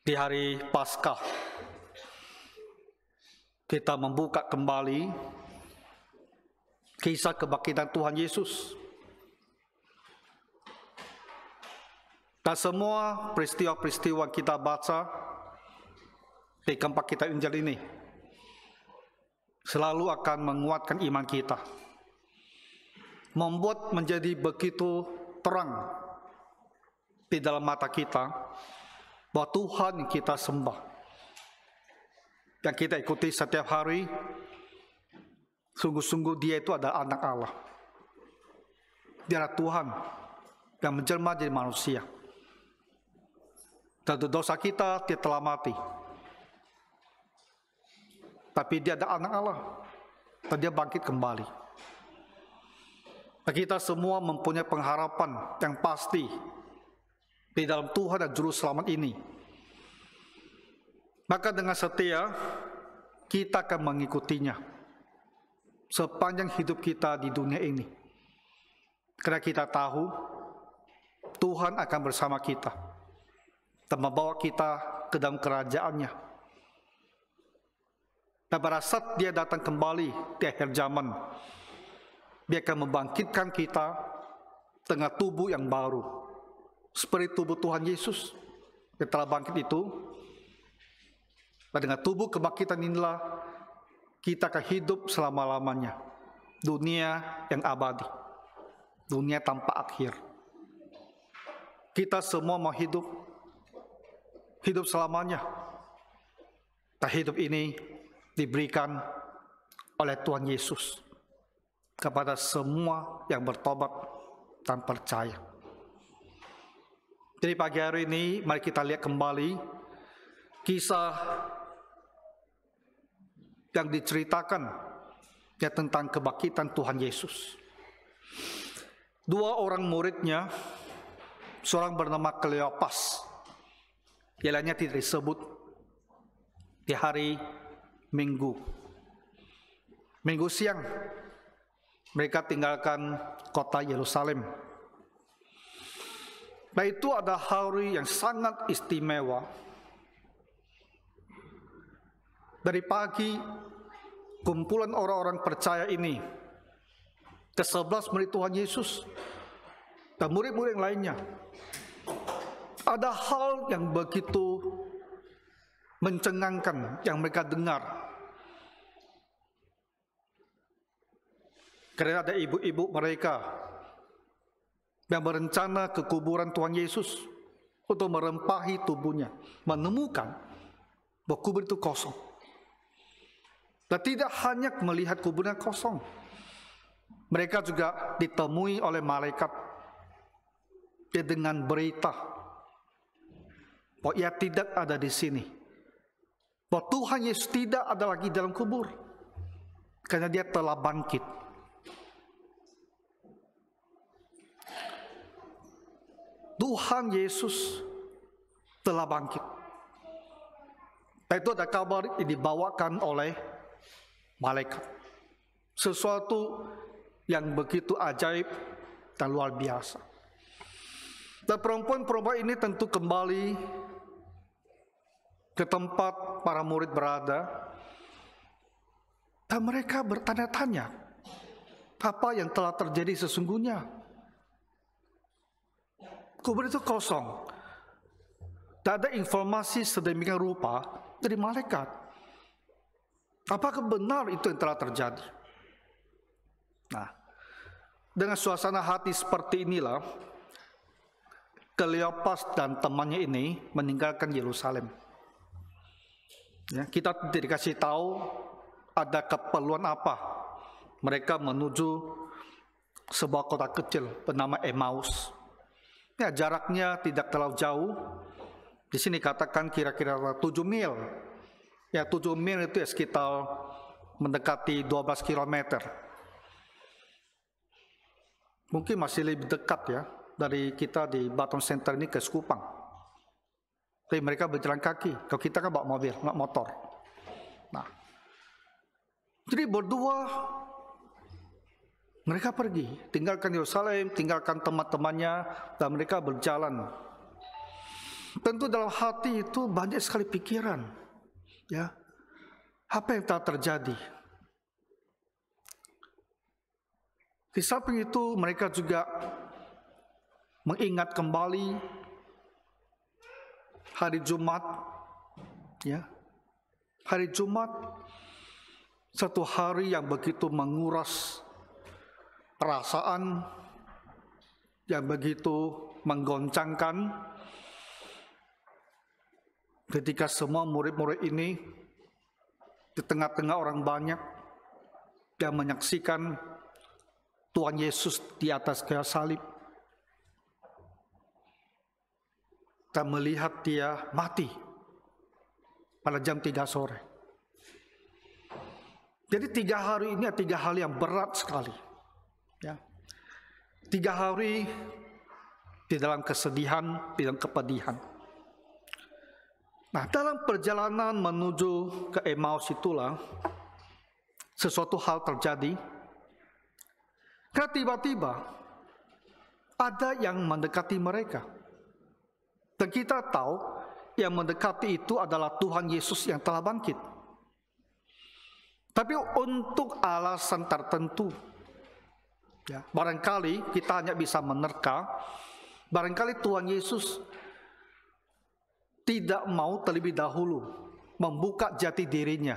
Di hari Paskah, kita membuka kembali kisah kebangkitan Tuhan Yesus. Dan semua peristiwa-peristiwa kita baca di keempat kitab Injil ini selalu akan menguatkan iman kita, membuat menjadi begitu terang di dalam mata kita bahwa Tuhan yang kita sembah, yang kita ikuti setiap hari, sungguh-sungguh Dia itu adalah anak Allah. Dia adalah Tuhan yang menjelma jadi manusia. Dan dosa kita, Dia telah mati. Tapi Dia adalah anak Allah, dan Dia bangkit kembali. Dan kita semua mempunyai pengharapan yang pasti di dalam Tuhan dan Juru Selamat ini. Maka dengan setia, kita akan mengikutinya sepanjang hidup kita di dunia ini. Karena kita tahu Tuhan akan bersama kita dan membawa kita ke dalam kerajaan-Nya. Dan pada saat Dia datang kembali di akhir zaman, Dia akan membangkitkan kita dengan tubuh yang baru, seperti tubuh Tuhan Yesus yang telah bangkit itu. Dan dengan tubuh kebangkitan inilah kita akan hidup selama-lamanya, dunia yang abadi, dunia tanpa akhir. Kita semua mau hidup selamanya. Dan hidup ini diberikan oleh Tuhan Yesus kepada semua yang bertobat dan percaya. Jadi pagi hari ini mari kita lihat kembali kisah yang diceritakan ya tentang kebangkitan Tuhan Yesus. Dua orang muridnya, seorang bernama Kleopas, yang lainnya tidak disebut, di hari Minggu siang mereka tinggalkan kota Yerusalem. Nah, itu ada hari yang sangat istimewa. Dari pagi, kumpulan orang-orang percaya ini, ke-11 murid Tuhan Yesus dan murid-murid yang lainnya, ada hal yang begitu mencengangkan yang mereka dengar. Karena ada ibu-ibu mereka yang berencana ke kuburan Tuhan Yesus untuk merempahi tubuhnya, menemukan bahwa kubur itu kosong. Dan tidak hanya melihat kuburnya kosong, mereka juga ditemui oleh malaikat dengan berita bahwa Ia tidak ada di sini, bahwa Tuhan Yesus tidak ada lagi dalam kubur, karena Dia telah bangkit. Tuhan Yesus telah bangkit. Dan itu ada kabar yang dibawakan oleh malaikat. Sesuatu yang begitu ajaib dan luar biasa. Dan perempuan-perempuan ini tentu kembali ke tempat para murid berada. Dan mereka bertanya-tanya, apa yang telah terjadi sesungguhnya? Kubur itu kosong. Tak ada informasi sedemikian rupa dari malaikat. Apakah benar itu yang telah terjadi? Nah, dengan suasana hati seperti inilah, Kleopas dan temannya ini meninggalkan Yerusalem. Ya, kita tidak dikasih tahu ada keperluan apa. Mereka menuju sebuah kota kecil bernama Emmaus. Ya, jaraknya tidak terlalu jauh. Di sini katakan kira-kira 7 mil. Ya, 7 mil itu ya sekitar mendekati 12 km. Mungkin masih lebih dekat ya dari kita di Batam Center ini ke Sekupang. Tapi mereka berjalan kaki. Kalau kita kan bawa mobil, nggak motor. Nah, jadi berdua mereka pergi, tinggalkan Yerusalem, tinggalkan teman-temannya, dan mereka berjalan. Tentu dalam hati itu banyak sekali pikiran, ya, apa yang telah terjadi. Di samping itu mereka juga mengingat kembali hari Jumat, ya, hari Jumat, satu hari yang begitu menguras perasaan, yang begitu menggoncangkan, ketika semua murid-murid ini di tengah-tengah orang banyak yang menyaksikan Tuhan Yesus di atas kayu salib dan melihat dia mati pada jam 3 sore. Jadi 3 hari ini 3 hal yang berat sekali, ya. 3 hari di dalam kesedihan, di dalam kepedihan. Nah, dalam perjalanan menuju ke Emmaus itulah sesuatu hal terjadi. Karena tiba-tiba ada yang mendekati mereka. Dan kita tahu yang mendekati itu adalah Tuhan Yesus yang telah bangkit. Tapi untuk alasan tertentu, ya, barangkali kita hanya bisa menerka, barangkali Tuhan Yesus tidak mau terlebih dahulu membuka jati dirinya,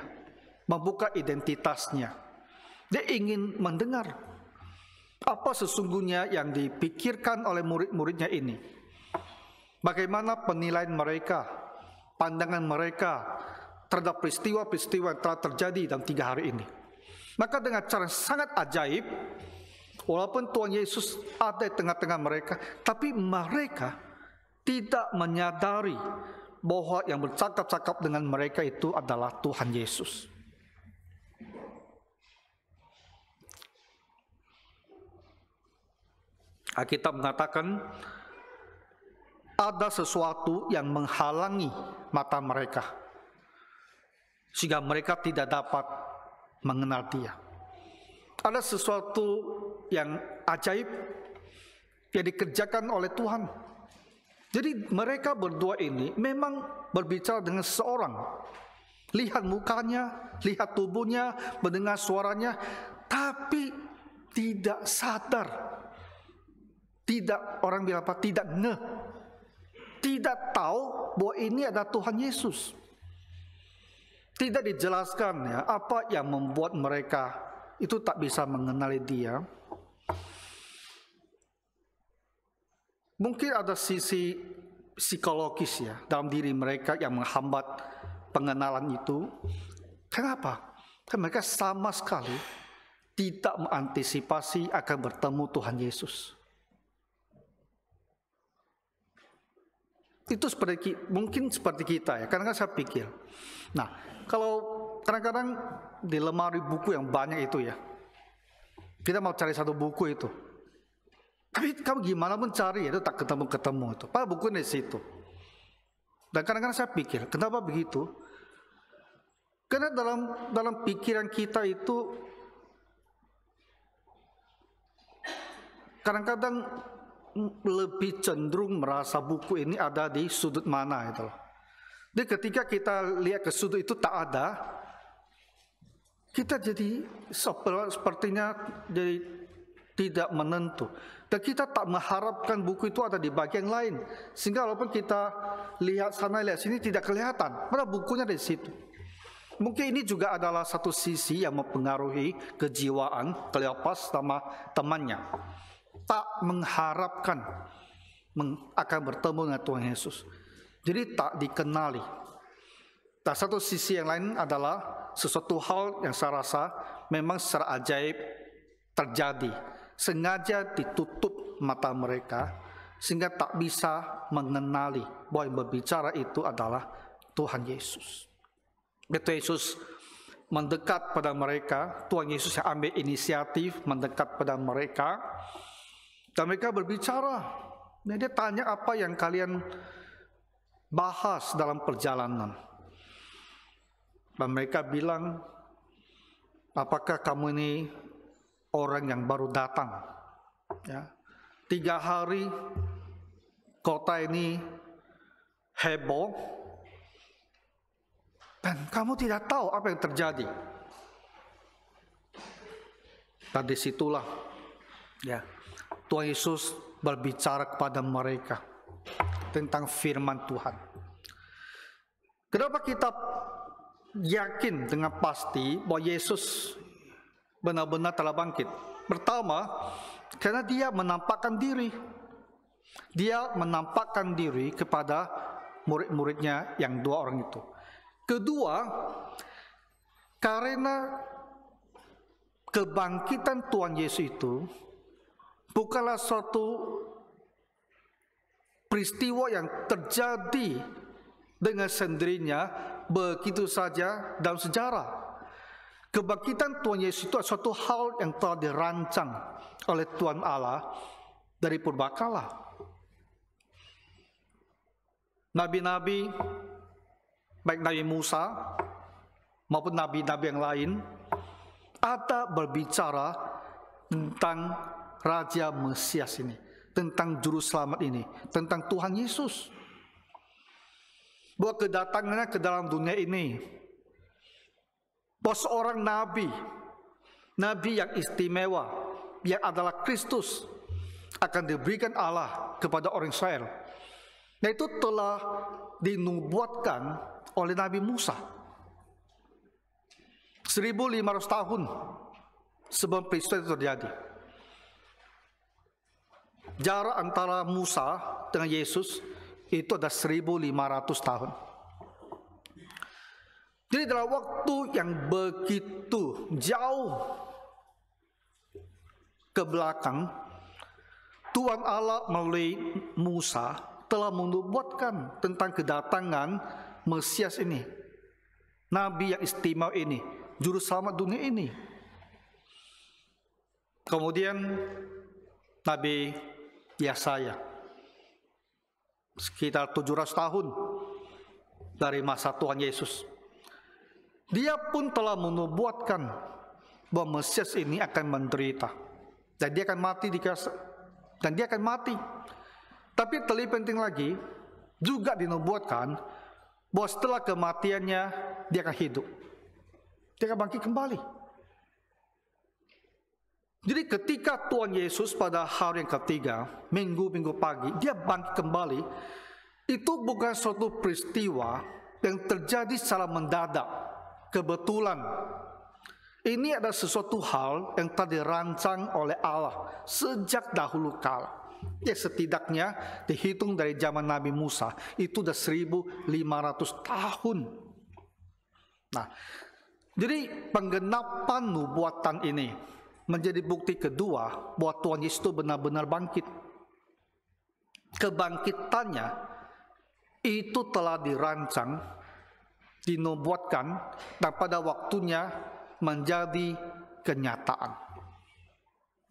membuka identitasnya. Dia ingin mendengar apa sesungguhnya yang dipikirkan oleh murid-muridnya ini. Bagaimana penilaian mereka, pandangan mereka terhadap peristiwa-peristiwa yang telah terjadi dalam 3 hari ini. Maka dengan cara sangat ajaib, walaupun Tuhan Yesus ada di tengah-tengah mereka, tapi mereka tidak menyadari bahwa yang bercakap-cakap dengan mereka itu adalah Tuhan Yesus. Alkitab mengatakan ada sesuatu yang menghalangi mata mereka sehingga mereka tidak dapat mengenal dia. Ada sesuatu yang ajaib yang dikerjakan oleh Tuhan. Jadi mereka berdua ini memang berbicara dengan seseorang. Lihat mukanya, lihat tubuhnya, mendengar suaranya, tapi tidak sadar. Tidak, orang bilang apa? Tidak ngeh. Tidak tahu bahwa ini adalah Tuhan Yesus. Tidak dijelaskan, ya, apa yang membuat mereka itu tak bisa mengenali dia. Mungkin ada sisi psikologis, ya, dalam diri mereka yang menghambat pengenalan itu. Kenapa? Karena mereka sama sekali tidak mengantisipasi akan bertemu Tuhan Yesus. Itu mungkin seperti kita, ya. Kadang-kadang saya pikir, nah, kalau kadang-kadang di lemari buku yang banyak itu, ya, kita mau cari satu buku itu, tapi kamu gimana pun cari itu tak ketemu itu. Padahal bukunya di situ. Dan kadang-kadang saya pikir, kenapa begitu? Karena dalam pikiran kita itu kadang-kadang lebih cenderung merasa buku ini ada di sudut mana itu. Jadi ketika kita lihat ke sudut itu tak ada, kita jadi sepertinya jadi tidak menentu. Dan kita tak mengharapkan buku itu ada di bagian lain. Sehingga walaupun kita lihat sana, lihat sini tidak kelihatan. Padahal bukunya di situ. Mungkin ini juga adalah satu sisi yang mempengaruhi kejiwaan Kleopas sama temannya. Tak mengharapkan akan bertemu dengan Tuhan Yesus. Jadi tak dikenali. Dan satu sisi yang lain adalah sesuatu hal yang saya rasa memang secara ajaib terjadi. Sengaja ditutup mata mereka sehingga tak bisa mengenali bahwa yang berbicara itu adalah Tuhan Yesus. Tuhan Yesus mendekat pada mereka. Tuhan Yesus yang ambil inisiatif mendekat pada mereka. Dan mereka berbicara. Dan dia tanya apa yang kalian bahas dalam perjalanan. Dan mereka bilang, apakah kamu ini orang yang baru datang? Ya. 3 hari kota ini heboh, dan kamu tidak tahu apa yang terjadi. Dan disitulah Tuhan Yesus berbicara kepada mereka tentang firman Tuhan. Kenapa kita yakin dengan pasti bahwa Yesus benar-benar telah bangkit? Pertama, karena dia menampakkan diri. Dia menampakkan diri kepada murid-muridnya yang 2 orang itu. Kedua, karena kebangkitan Tuhan Yesus itu bukanlah suatu peristiwa yang terjadi dengan sendirinya begitu saja dalam sejarah. Kebangkitan Tuhan Yesus itu adalah suatu hal yang telah dirancang oleh Tuhan Allah dari purbakala. Nabi-nabi, baik Nabi Musa maupun nabi-nabi yang lain, ada berbicara tentang Raja Mesias ini, tentang Juru Selamat ini, tentang Tuhan Yesus. Bahwa kedatangannya ke dalam dunia ini, bahwa seorang nabi yang istimewa, yang adalah Kristus, akan diberikan Allah kepada orang Israel. Nah, itu telah dinubuatkan oleh Nabi Musa 1500 tahun sebelum peristiwa itu terjadi. Jarak antara Musa dengan Yesus itu ada 1500 tahun. Jadi dalam waktu yang begitu jauh ke belakang, Tuhan Allah melalui Musa telah menubuatkan tentang kedatangan Mesias ini, Nabi yang istimewa ini, Juru Selamat dunia ini. Kemudian Nabi Yesaya, sekitar 700 tahun dari masa Tuhan Yesus, dia pun telah menubuatkan bahwa Mesias ini akan menderita dan dia akan mati Tapi terlebih penting lagi, juga dinubuatkan bahwa setelah kematiannya dia akan hidup, dia akan bangkit kembali. Jadi ketika Tuhan Yesus pada hari yang ketiga, minggu pagi, dia bangkit kembali, itu bukan suatu peristiwa yang terjadi secara mendadak, kebetulan. Ini adalah sesuatu hal yang telah dirancang oleh Allah sejak dahulu kala. Ya, setidaknya dihitung dari zaman Nabi Musa, itu sudah 1500 tahun. Nah, jadi penggenapan nubuatan ini menjadi bukti kedua bahwa Tuhan Yesus itu benar-benar bangkit. Kebangkitannya itu telah dirancang, dinubuatkan, dan pada waktunya menjadi kenyataan.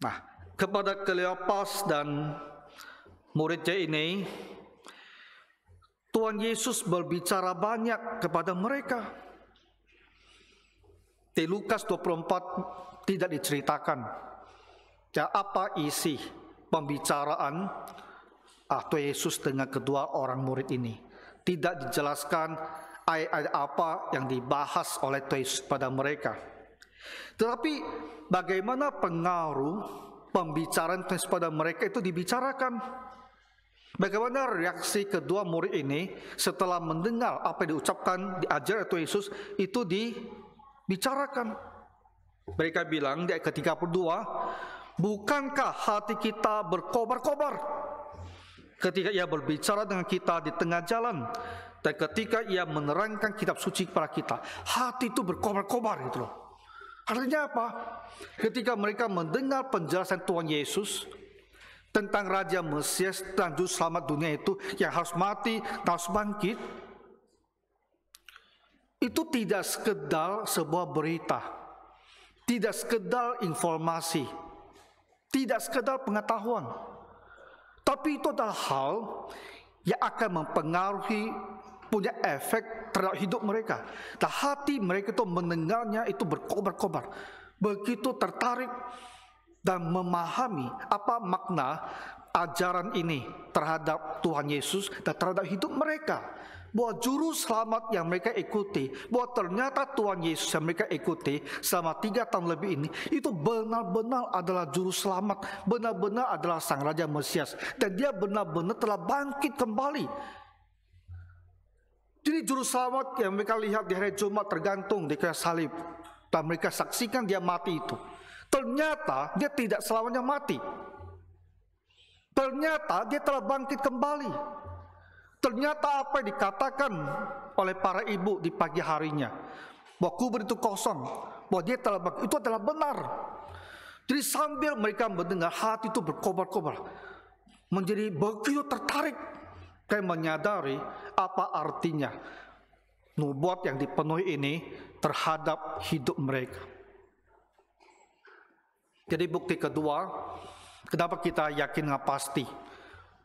Nah, kepada Kleopas dan muridnya ini, Tuhan Yesus berbicara banyak kepada mereka. Di Lukas 24 tidak diceritakan apa isi pembicaraan Tuhan Yesus dengan kedua orang murid ini. Tidak dijelaskan ayat-ayat apa yang dibahas oleh Tuhan Yesus pada mereka. Tetapi bagaimana pengaruh pembicaraan Tuhan Yesus pada mereka itu dibicarakan. Bagaimana reaksi kedua murid ini setelah mendengar apa yang diucapkan, diajar Tuhan Yesus, itu dibicarakan. Mereka bilang di ayat ke-32, bukankah hati kita berkobar-kobar ketika ia berbicara dengan kita di tengah jalan, dan ketika ia menerangkan kitab suci kepada kita? Hati itu berkobar-kobar gitu loh. Artinya apa? Ketika mereka mendengar penjelasan Tuhan Yesus tentang Raja Mesias dan Juru Selamat dunia itu yang harus mati dan harus bangkit, itu tidak sekedar sebuah berita, tidak sekedar informasi, tidak sekedar pengetahuan, tapi itu adalah hal yang akan mempengaruhi, punya efek terhadap hidup mereka. Dan hati mereka itu mendengarnya itu berkobar-kobar, begitu tertarik dan memahami apa makna ajaran ini terhadap Tuhan Yesus dan terhadap hidup mereka. Bahwa juru selamat yang mereka ikuti, bahwa ternyata Tuhan Yesus yang mereka ikuti selama 3 tahun lebih ini, itu benar-benar adalah juru selamat, benar-benar adalah Sang Raja Mesias, dan dia benar-benar telah bangkit kembali. Jadi juru selamat yang mereka lihat di hari Jumat tergantung di kayu salib, dan mereka saksikan dia mati itu, ternyata dia tidak selamanya mati. Ternyata dia telah bangkit kembali. Ternyata apa yang dikatakan oleh para ibu di pagi harinya, bahwa kubur itu kosong, bahwa dia telah bangkit, itu adalah benar. Jadi sambil mereka mendengar, hati itu berkobar-kobar, menjadi begitu tertarik, kayak menyadari apa artinya nubuat yang dipenuhi ini terhadap hidup mereka. Jadi bukti kedua, kenapa kita yakin nggak pasti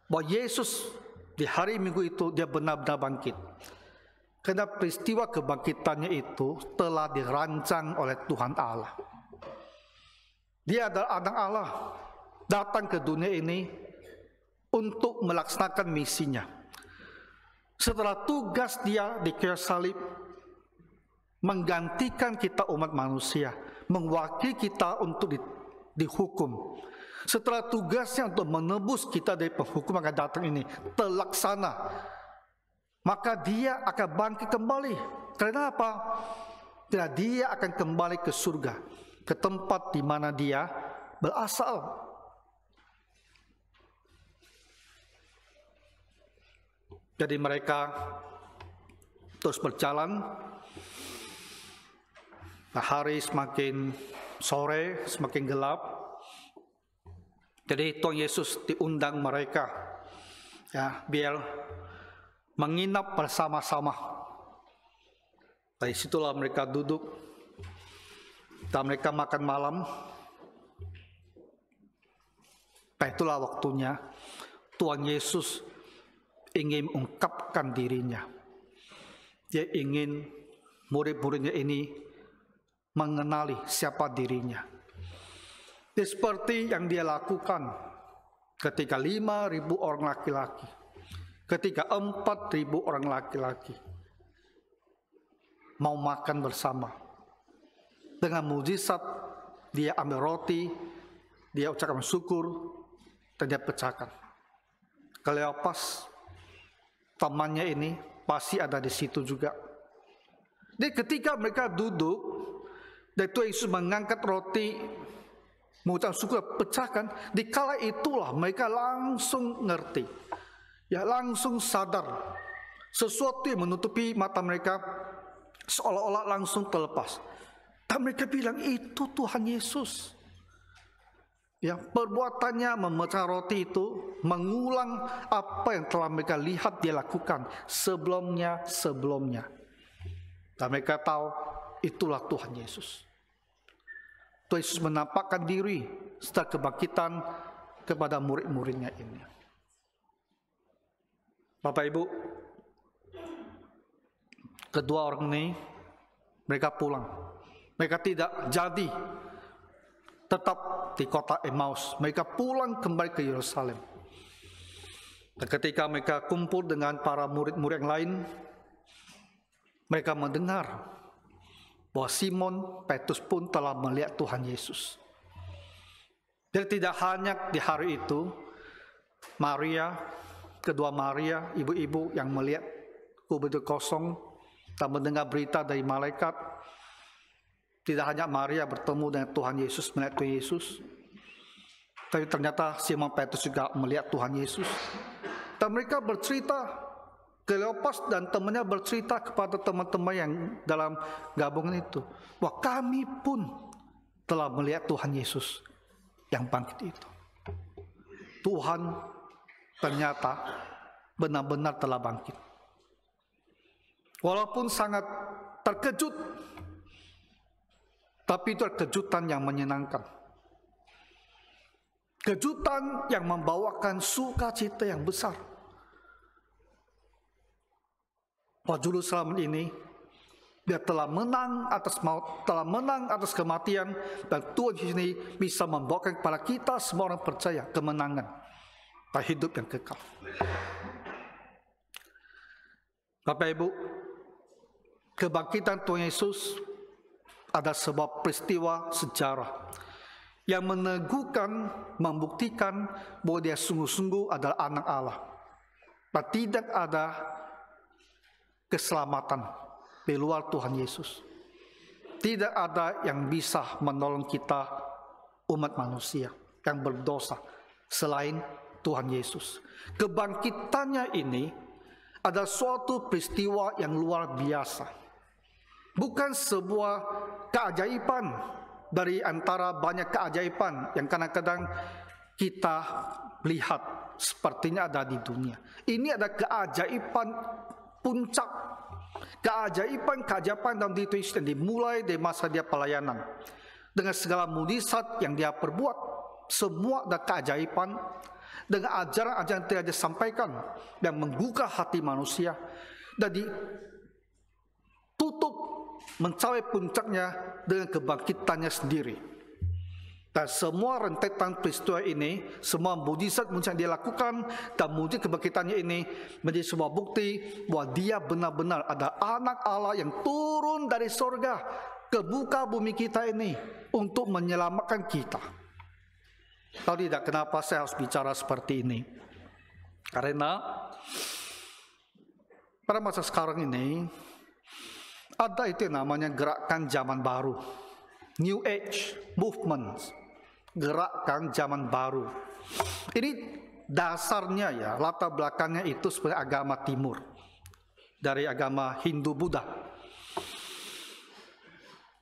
bahwa Yesus di hari Minggu itu dia benar-benar bangkit. Karena peristiwa kebangkitannya itu telah dirancang oleh Tuhan Allah. Dia adalah anak Allah, datang ke dunia ini untuk melaksanakan misinya. Setelah tugas dia di kayu salib, menggantikan kita umat manusia, mewakili kita untuk dihukum. Setelah tugasnya untuk menebus kita dari penghukuman yang datang ini terlaksana, maka dia akan bangkit kembali. Karena apa? Karena dia akan kembali ke surga, ke tempat di mana dia berasal. Jadi mereka terus berjalan. Nah, hari semakin sore, semakin gelap. Jadi Tuhan Yesus diundang mereka, ya, biar menginap bersama-sama. Dari situlah mereka duduk dan mereka makan malam. Nah, itulah waktunya Tuhan Yesus ingin mengungkapkan dirinya. Dia ingin murid-muridnya ini mengenali siapa dirinya. Seperti yang dia lakukan ketika 5.000 orang laki-laki, ketika 4.000 orang laki-laki mau makan bersama. Dengan mujizat, dia ambil roti, dia ucapkan syukur, dan dia pecahkan. Kleopas, temannya ini, pasti ada di situ juga. Jadi ketika mereka duduk, dan Tuhan Yesus mengangkat roti, mengucapkan syukur, pecahkan, di kala itulah mereka langsung ngerti, ya, langsung sadar sesuatu yang menutupi mata mereka seolah-olah langsung terlepas. Dan mereka bilang, itu Tuhan Yesus. Ya, perbuatannya memecah roti itu mengulang apa yang telah mereka lihat dia lakukan sebelumnya. Dan mereka tahu itulah Tuhan Yesus. Tuhan Yesus menampakkan diri setelah kebangkitan kepada murid-muridnya ini. Bapak Ibu, kedua orang ini mereka pulang. Mereka tidak jadi tetap di kota Emmaus. Mereka pulang kembali ke Yerusalem. Dan ketika mereka kumpul dengan para murid-murid yang lain, mereka mendengar bahwa Simon Petrus pun telah melihat Tuhan Yesus. Jadi tidak hanya di hari itu, Maria, kedua Maria, ibu-ibu yang melihat kubur itu kosong dan mendengar berita dari malaikat. Tidak hanya Maria bertemu dengan Tuhan Yesus, melihat Tuhan Yesus, tapi ternyata Simon Petrus juga melihat Tuhan Yesus. Dan mereka bercerita, Kleopas dan temannya bercerita kepada teman-teman yang dalam gabungan itu, bahwa kami pun telah melihat Tuhan Yesus yang bangkit itu. Tuhan ternyata benar-benar telah bangkit. Walaupun sangat terkejut, tapi itu kejutan yang menyenangkan. Kejutan yang membawakan sukacita yang besar. Bahwa juru selamat ini, dia telah menang atas maut, telah menang atas kematian, dan Tuhan Yesus ini bisa membawakan kepada kita semua orang percaya kemenangan. dan hidup yang kekal. Bapak Ibu, kebangkitan Tuhan Yesus ada sebuah peristiwa sejarah yang meneguhkan, membuktikan bahwa dia sungguh-sungguh adalah anak Allah. Dan tidak ada keselamatan di luar Tuhan Yesus. Tidak ada yang bisa menolong kita, umat manusia yang berdosa, selain Tuhan Yesus. Kebangkitannya ini adalah suatu peristiwa yang luar biasa. Bukan sebuah keajaiban dari antara banyak keajaiban yang kadang-kadang kita lihat sepertinya ada di dunia. Ini ada keajaiban puncak, keajaiban dalam diri Yesus yang dimulai dari masa dia pelayanan. Dengan segala mujizat yang dia perbuat, semua ada keajaiban. Dengan ajaran-ajaran yang telah dia sampaikan yang menggugah hati manusia dan ditutup mencapai puncaknya dengan kebangkitannya sendiri. Dan semua rentetan peristiwa ini, semua mujizat yang dia lakukan dan mujizat kebangkitannya ini menjadi sebuah bukti bahwa dia benar-benar ada anak Allah yang turun dari surga ke muka bumi kita ini untuk menyelamatkan kita. Kalau tidak, kenapa saya harus bicara seperti ini? Karena pada masa sekarang ini ada itu yang namanya gerakan zaman baru, New Age Movement, gerakan zaman baru. Ini dasarnya ya, latar belakangnya itu sebenarnya agama timur, dari agama Hindu Buddha.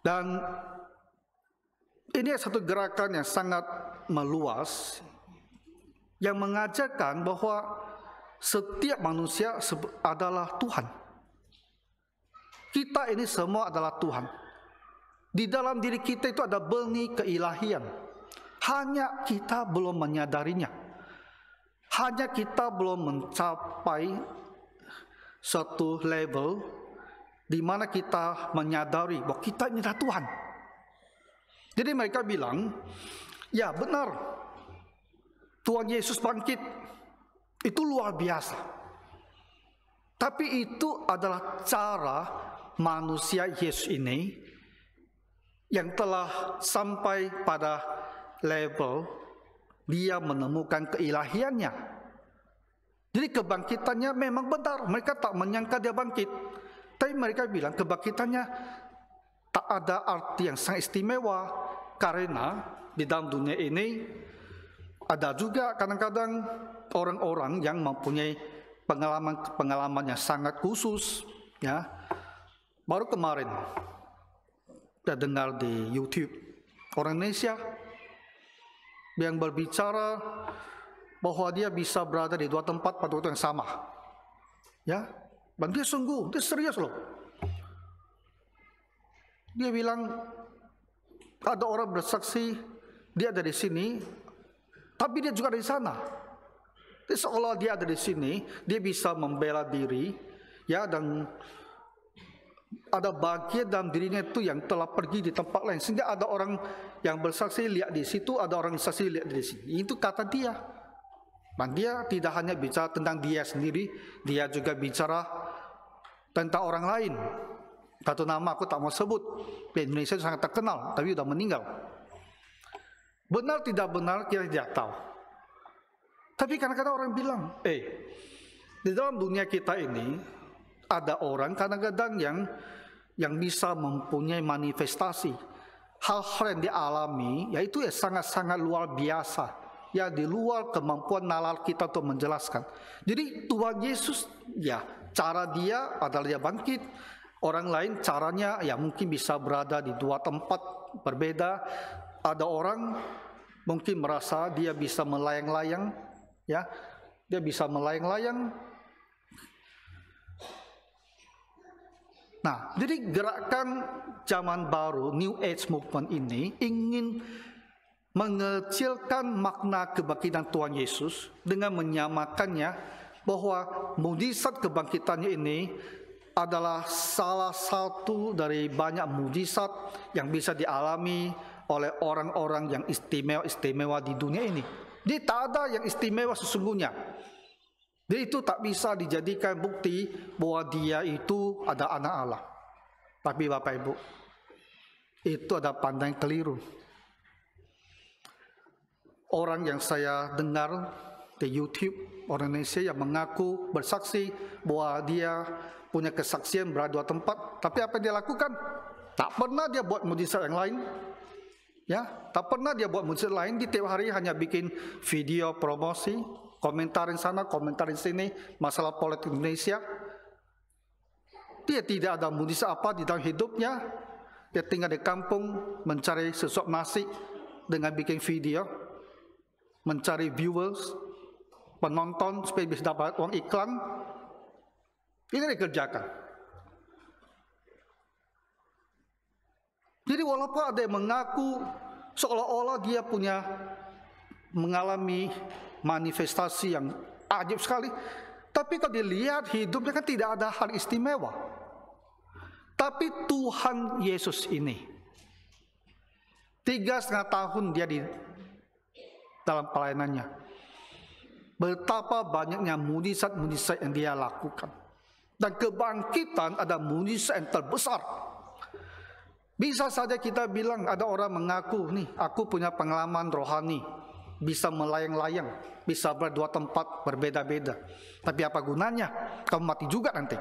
Dan ini satu gerakan yang sangat meluas yang mengajarkan bahwa setiap manusia adalah Tuhan. Kita ini semua adalah Tuhan. Di dalam diri kita itu ada benih keilahian. Hanya kita belum menyadarinya. Hanya kita belum mencapai suatu level di mana kita menyadari bahwa kita ini adalah Tuhan. Jadi mereka bilang, ya benar, Tuhan Yesus bangkit, itu luar biasa. Tapi itu adalah cara manusia Yesus ini yang telah sampai pada level dia menemukan keilahiannya. Jadi kebangkitannya memang benar, mereka tak menyangka dia bangkit. Tapi mereka bilang kebangkitannya tak ada arti yang sangat istimewa, karena di dalam dunia ini ada juga kadang-kadang orang-orang yang mempunyai pengalaman yang sangat khusus. Ya, baru kemarin kita dengar di YouTube orang Indonesia yang berbicara bahwa dia bisa berada di dua tempat pada waktu yang sama. Ya, dan dia serius loh. Dia bilang ada orang bersaksi dia ada di sini, tapi dia juga ada di sana. Jadi seolah dia ada di sini, dia bisa membela diri, ya, dan ada bagian dalam dirinya itu yang telah pergi di tempat lain, sehingga ada orang yang bersaksi lihat di situ, ada orang yang bersaksi lihat di sini. Itu kata dia. Dan dia tidak hanya bicara tentang dia sendiri, dia juga bicara tentang orang lain. Satu nama aku tak mau sebut, di Indonesia itu sangat terkenal, tapi sudah meninggal. Benar tidak benar kita tidak tahu. Tapi kadang-kadang orang bilang, di dalam dunia kita ini ada orang kadang-kadang yang bisa mempunyai manifestasi hal-hal yang dialami, yaitu ya sangat-sangat luar biasa, ya di luar kemampuan nalar kita untuk menjelaskan. Jadi Tuhan Yesus, ya cara dia adalah dia bangkit. Orang lain caranya ya mungkin bisa berada di dua tempat berbeda. Ada orang mungkin merasa dia bisa melayang-layang, ya, dia bisa melayang-layang. Nah, jadi gerakan zaman baru New Age Movement ini ingin mengecilkan makna kebangkitan Tuhan Yesus dengan menyamakannya bahwa mujizat kebangkitannya ini adalah salah satu dari banyak mujizat yang bisa dialami oleh orang-orang yang istimewa-istimewa di dunia ini. Dia tak ada yang istimewa sesungguhnya. Dia itu tak bisa dijadikan bukti bahwa dia itu ada anak Allah. Tapi Bapak Ibu, itu ada pandangan keliru. Orang yang saya dengar di YouTube, orang Indonesia yang mengaku bersaksi bahwa dia punya kesaksian berada dua tempat, tapi apa yang dia lakukan? Tak pernah dia buat mujizat yang lain. Ya, tak pernah dia buat mujizat lain. Di tiap hari hanya bikin video promosi, komentar di sana, komentar di sini, masalah politik Indonesia. Dia tidak ada mujizat apa di dalam hidupnya. Dia tinggal di kampung mencari sesuap nasi dengan bikin video, mencari viewers, penonton supaya bisa dapat uang iklan. Ini dikerjakan. Jadi walaupun ada yang mengaku seolah-olah dia punya mengalami manifestasi yang ajaib sekali, tapi kalau dilihat hidupnya kan tidak ada hal istimewa. Tapi Tuhan Yesus ini 3,5 tahun dia di dalam pelayanannya, betapa banyaknya mujizat-mujizat yang dia lakukan. Dan kebangkitan ada mujizat yang terbesar. Bisa saja kita bilang ada orang mengaku, nih aku punya pengalaman rohani, bisa melayang-layang, bisa berdua tempat berbeda-beda. Tapi apa gunanya? Kamu mati juga nanti.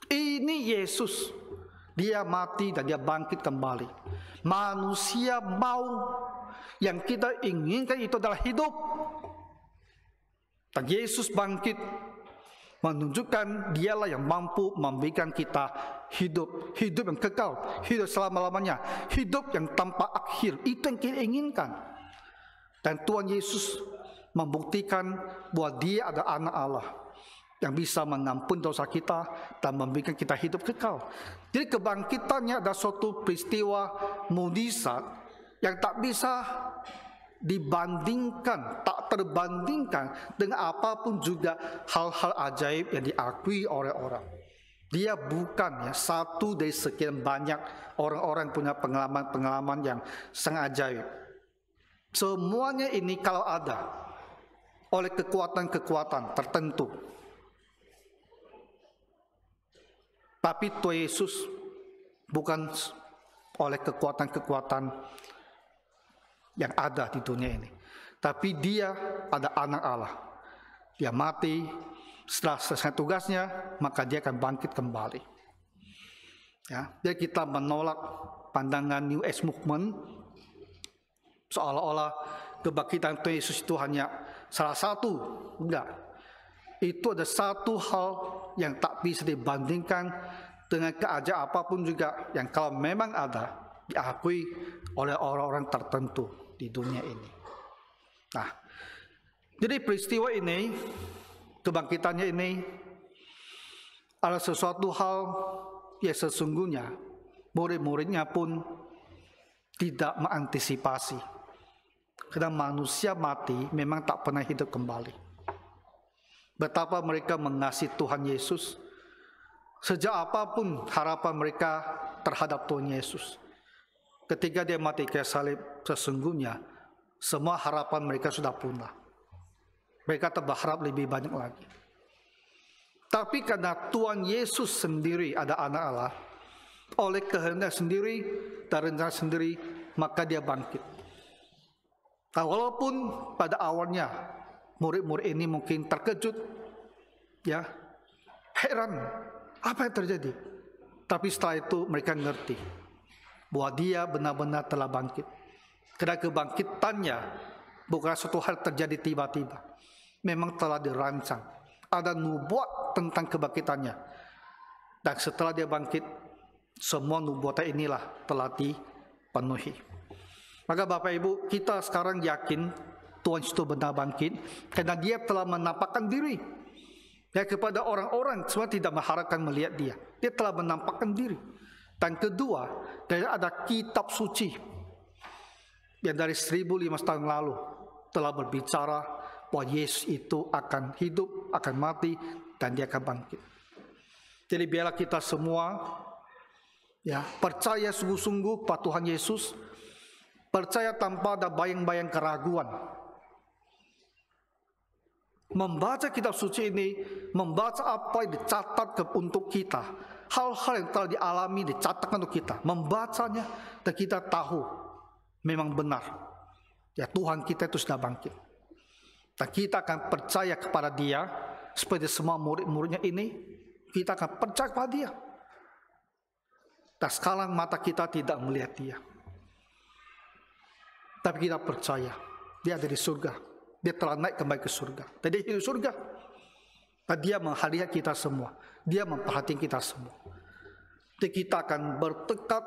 Ini Yesus, dia mati dan dia bangkit kembali. Manusia mau, yang kita inginkan itu adalah hidup. Dan Yesus bangkit, menunjukkan dialah yang mampu memberikan kita hidup, hidup yang kekal, hidup selama-lamanya, hidup yang tanpa akhir. Itu yang kita inginkan. Dan Tuhan Yesus membuktikan bahwa dia ada anak Allah yang bisa mengampuni dosa kita dan memberikan kita hidup kekal. Jadi kebangkitannya ada suatu peristiwa mujizat yang tak bisa dibandingkan, tak terbandingkan dengan apapun juga hal-hal ajaib yang diakui oleh orang. Dia bukan satu dari sekian banyak orang-orang punya pengalaman-pengalaman yang sangat ajaib. Semuanya ini kalau ada oleh kekuatan-kekuatan tertentu. Tapi Tuhan Yesus bukan oleh kekuatan-kekuatan yang ada di dunia ini. Tapi dia ada anak Allah. Dia mati, setelah selesai tugasnya, maka dia akan bangkit kembali. Ya, jadi kita menolak pandangan New Age Movement, seolah-olah kebangkitan Tuhan Yesus itu hanya salah satu. Enggak. Itu ada satu hal yang tak bisa dibandingkan dengan keajaiban apapun juga, yang kalau memang ada, diakui oleh orang-orang tertentu di dunia ini. Nah, jadi peristiwa ini, kebangkitannya ini adalah sesuatu hal yang sesungguhnya murid-muridnya pun tidak mengantisipasi. Karena manusia mati memang tak pernah hidup kembali. Betapa mereka mengasihi Tuhan Yesus, sejak apapun harapan mereka terhadap Tuhan Yesus. Ketika dia mati kayu salib, sesungguhnya semua harapan mereka sudah punah. Mereka tak berharap lebih banyak lagi. Tapi karena Tuhan Yesus sendiri ada anak Allah, oleh kehendak sendiri dan rencana sendiri, maka dia bangkit. Nah, walaupun pada awalnya murid-murid ini mungkin terkejut, ya, heran, apa yang terjadi? Tapi setelah itu mereka mengerti bahwa dia benar-benar telah bangkit. Karena kebangkitannya bukan suatu hal terjadi tiba-tiba, memang telah dirancang. Ada nubuat tentang kebangkitannya, dan setelah dia bangkit, semua nubuatan inilah telah dipenuhi. Maka Bapak Ibu, kita sekarang yakin Tuhan itu benar bangkit, karena dia telah menampakkan diri. Ya, kepada orang-orang semua tidak mengharapkan melihat dia. Dia telah menampakkan diri. Dan kedua, karena ada kitab suci yang dari 1500 tahun lalu telah berbicara bahwa Yesus itu akan hidup, akan mati, dan dia akan bangkit. Jadi biarlah kita semua percaya sungguh-sungguh pada Tuhan Yesus, percaya tanpa ada bayang-bayang keraguan, membaca kitab suci ini, membaca apa yang dicatat untuk kita, hal-hal yang telah dialami dicatatkan untuk kita, membacanya dan kita tahu memang benar, ya Tuhan kita itu sudah bangkit. Dan kita akan percaya kepada Dia, seperti semua murid-muridnya ini, kita akan percaya kepada Dia. Dan sekarang mata kita tidak melihat Dia, tapi kita percaya Dia ada di surga. Dia telah naik kembali ke surga. Dan Dia hidup di surga. Dan Dia melihat kita semua. Dia memperhatikan kita semua. Jadi kita akan bertekad,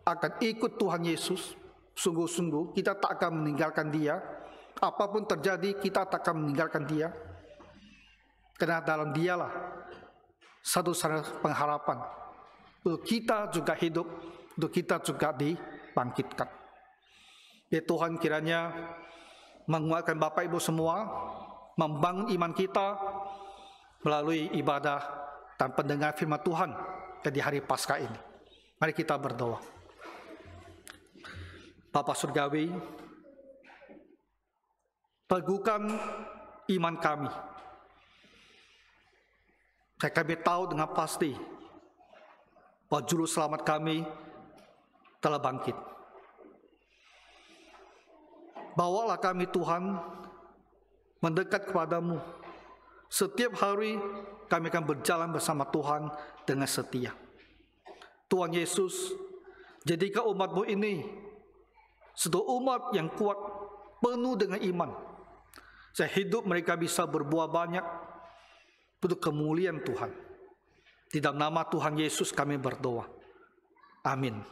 akan ikut Tuhan Yesus. Sungguh-sungguh kita tak akan meninggalkan Dia. Apapun terjadi, kita tak akan meninggalkan Dia. Karena dalam Dialah satu-satunya pengharapan. Untuk kita juga hidup, untuk kita juga dibangkitkan. Ya Tuhan, kiranya menguatkan Bapak Ibu semua, membangun iman kita melalui ibadah dan pendengar firman Tuhan di hari Paskah ini. Mari kita berdoa. Bapa Surgawi, teguhkan iman kami. Kami tahu dengan pasti bahwa Juru Selamat kami telah bangkit. Bawalah kami Tuhan mendekat kepadamu. Setiap hari kami akan berjalan bersama Tuhan dengan setia. Tuhan Yesus, jadikan umat-Mu ini satu umat yang kuat, penuh dengan iman, sehingga hidup mereka bisa berbuah banyak untuk kemuliaan Tuhan. Di dalam nama Tuhan Yesus kami berdoa. Amin.